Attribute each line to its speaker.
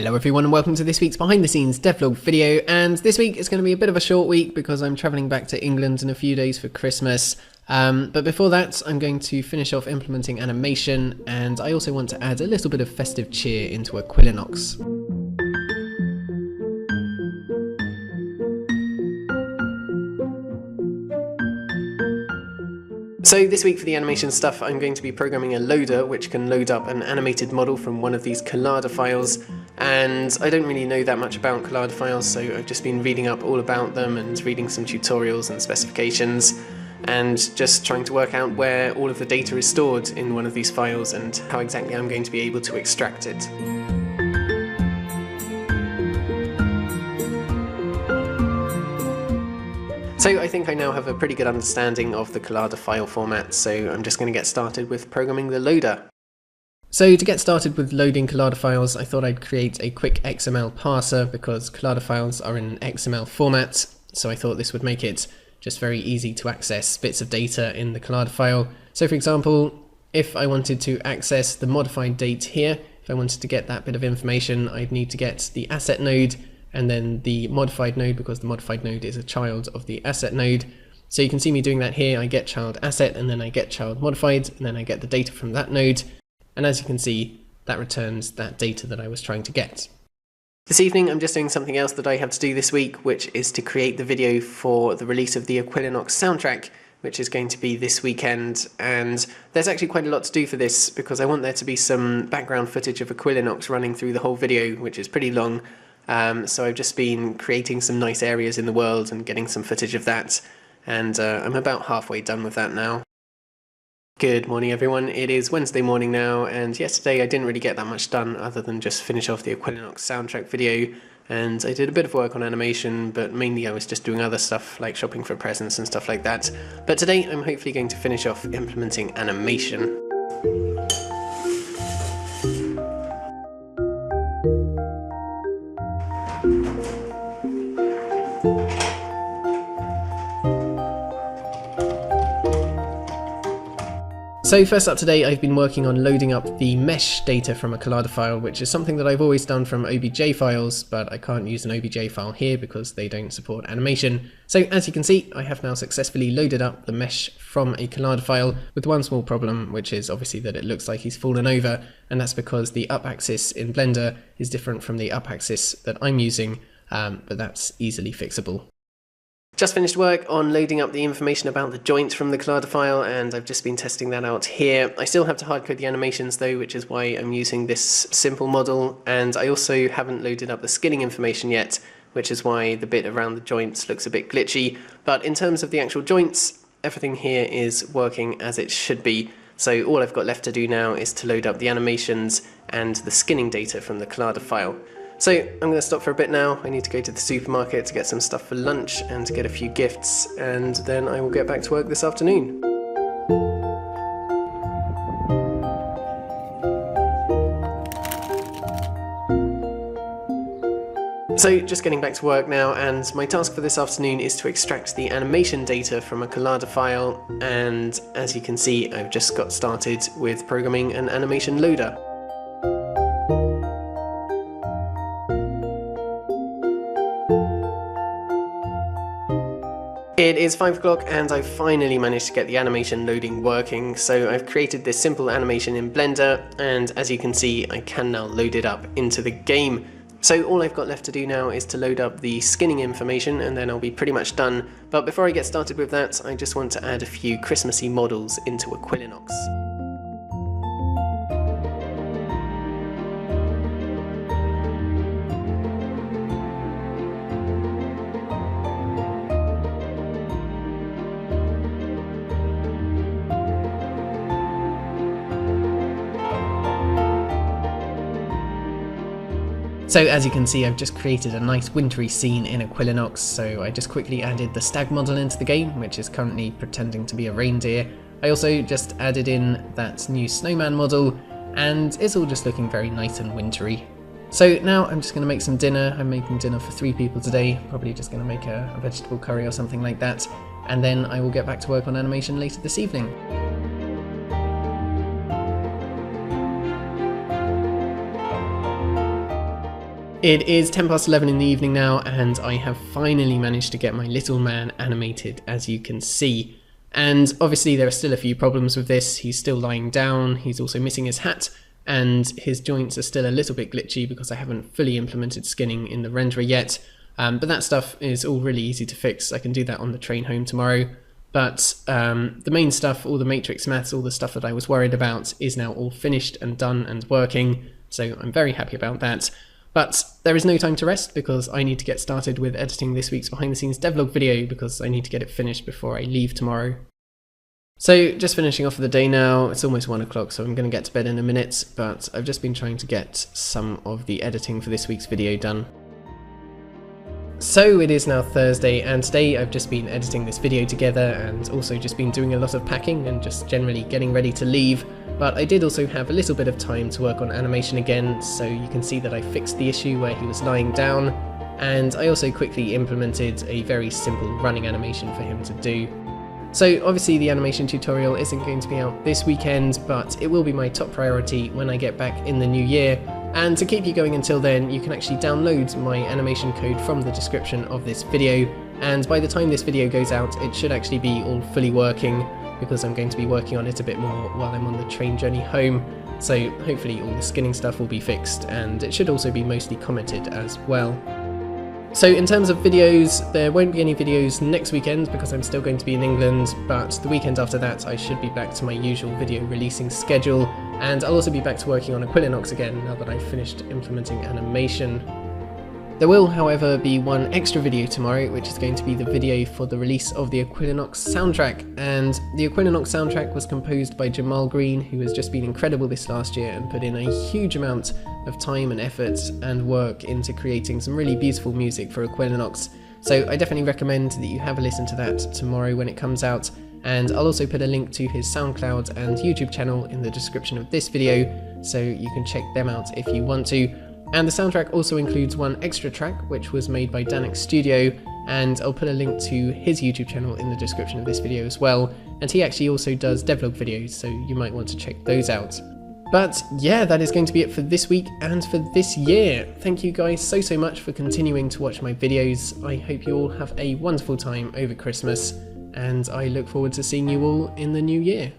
Speaker 1: Hello everyone and welcome to this week's behind the scenes devlog video, and this week is going to be a bit of a short week because I'm travelling back to England in a few days for Christmas. But before that I'm going to finish off implementing animation, and I also want to add a little bit of festive cheer into Equilinox. So this week for the animation stuff I'm going to be programming a loader which can load up an animated model from one of these Collada files, and I don't really know that much about Collada files, so I've just been reading up all about them and reading some tutorials and specifications and just trying to work out where all of the data is stored in one of these files and how exactly I'm going to be able to extract it. So I think I now have a pretty good understanding of the Collada file format, so I'm just going to get started with programming the loader. So to get started with loading Collada files, I thought I'd create a quick XML parser because Collada files are in an XML format, so I thought this would make it just very easy to access bits of data in the Collada file. So for example, if I wanted to access the modified date here, if I wanted to get that bit of information, I'd need to get the asset node and then the modified node, because the modified node is a child of the asset node. So you can see me doing that here. I get child asset and then I get child modified and then I get the data from that node. And as you can see, that returns that data that I was trying to get. This evening I'm just doing something else that I have to do this week, which is to create the video for the release of the Equilinox soundtrack, which is going to be this weekend. And there's actually quite a lot to do for this because I want there to be some background footage of Equilinox running through the whole video, which is pretty long. So I've just been creating some nice areas in the world and getting some footage of that, and I'm about halfway done with that now. Good morning everyone, it is Wednesday morning now, and yesterday I didn't really get that much done other than just finish off the Equilinox soundtrack video, and I did a bit of work on animation, but mainly I was just doing other stuff like shopping for presents and stuff like that. But today I'm hopefully going to finish off implementing animation. So first up today, I've been working on loading up the mesh data from a Collada file, which is something that I've always done from OBJ files, but I can't use an OBJ file here because they don't support animation. So as you can see, I have now successfully loaded up the mesh from a Collada file with one small problem, which is obviously that it looks like he's fallen over, and that's because the up axis in Blender is different from the up axis that I'm using, but that's easily fixable. Just finished work on loading up the information about the joint from the Collada file, and I've just been testing that out here. I still have to hardcode the animations though, which is why I'm using this simple model, and I also haven't loaded up the skinning information yet, which is why the bit around the joints looks a bit glitchy. But in terms of the actual joints, everything here is working as it should be. So all I've got left to do now is to load up the animations and the skinning data from the Collada file. So I'm going to stop for a bit now. I need to go to the supermarket to get some stuff for lunch and to get a few gifts, and then I will get back to work this afternoon. So just getting back to work now, and my task for this afternoon is to extract the animation data from a Collada file, and as you can see I've just got started with programming an animation loader. It is 5 o'clock and I've finally managed to get the animation loading working, so I've created this simple animation in Blender, and as you can see I can now load it up into the game. So all I've got left to do now is to load up the skinning information and then I'll be pretty much done. But before I get started with that, I just want to add a few Christmassy models into Equilinox. So as you can see, I've just created a nice wintry scene in Equilinox, so I just quickly added the stag model into the game, which is currently pretending to be a reindeer. I also just added in that new snowman model, and it's all just looking very nice and wintry. So now I'm just going to make some dinner. I'm making dinner for 3 people today, probably just going to make a vegetable curry or something like that, and then I will get back to work on animation later this evening. It is 11 in the evening now, and I have finally managed to get my little man animated, as you can see. And obviously there are still a few problems with this. He's still lying down, he's also missing his hat, and his joints are still a little bit glitchy because I haven't fully implemented skinning in the renderer yet. But that stuff is all really easy to fix. I can do that on the train home tomorrow. But the main stuff, all the matrix maths, all the stuff that I was worried about is now all finished and done and working. So I'm very happy about that. But there is no time to rest because I need to get started with editing this week's behind the scenes devlog video because I need to get it finished before I leave tomorrow. So just finishing off for the day now. It's almost 1 o'clock, so I'm going to get to bed in a minute, but I've just been trying to get some of the editing for this week's video done. So it is now Thursday, and today I've just been editing this video together and also just been doing a lot of packing and just generally getting ready to leave. But I did also have a little bit of time to work on animation again, so you can see that I fixed the issue where he was lying down, and I also quickly implemented a very simple running animation for him to do. So obviously the animation tutorial isn't going to be out this weekend, but it will be my top priority when I get back in the new year. And to keep you going until then, you can actually download my animation code from the description of this video, and by the time this video goes out it should actually be all fully working, because I'm going to be working on it a bit more while I'm on the train journey home. So hopefully all the skinning stuff will be fixed, and it should also be mostly commented as well. So in terms of videos, there won't be any videos next weekend because I'm still going to be in England, but the weekend after that I should be back to my usual video releasing schedule, and I'll also be back to working on Equilinox again now that I've finished implementing animation. There will, however, be one extra video tomorrow, which is going to be the video for the release of the Equilinox soundtrack. And the Equilinox soundtrack was composed by Jamal Green, who has just been incredible this last year and put in a huge amount of time and effort and work into creating some really beautiful music for Equilinox. So I definitely recommend that you have a listen to that tomorrow when it comes out. And I'll also put a link to his SoundCloud and YouTube channel in the description of this video, so you can check them out if you want to. And the soundtrack also includes one extra track, which was made by Dannek Studio, and I'll put a link to his YouTube channel in the description of this video as well. And he actually also does devlog videos, so you might want to check those out. But yeah, that is going to be it for this week and for this year. Thank you guys so much for continuing to watch my videos. I hope you all have a wonderful time over Christmas, and I look forward to seeing you all in the new year.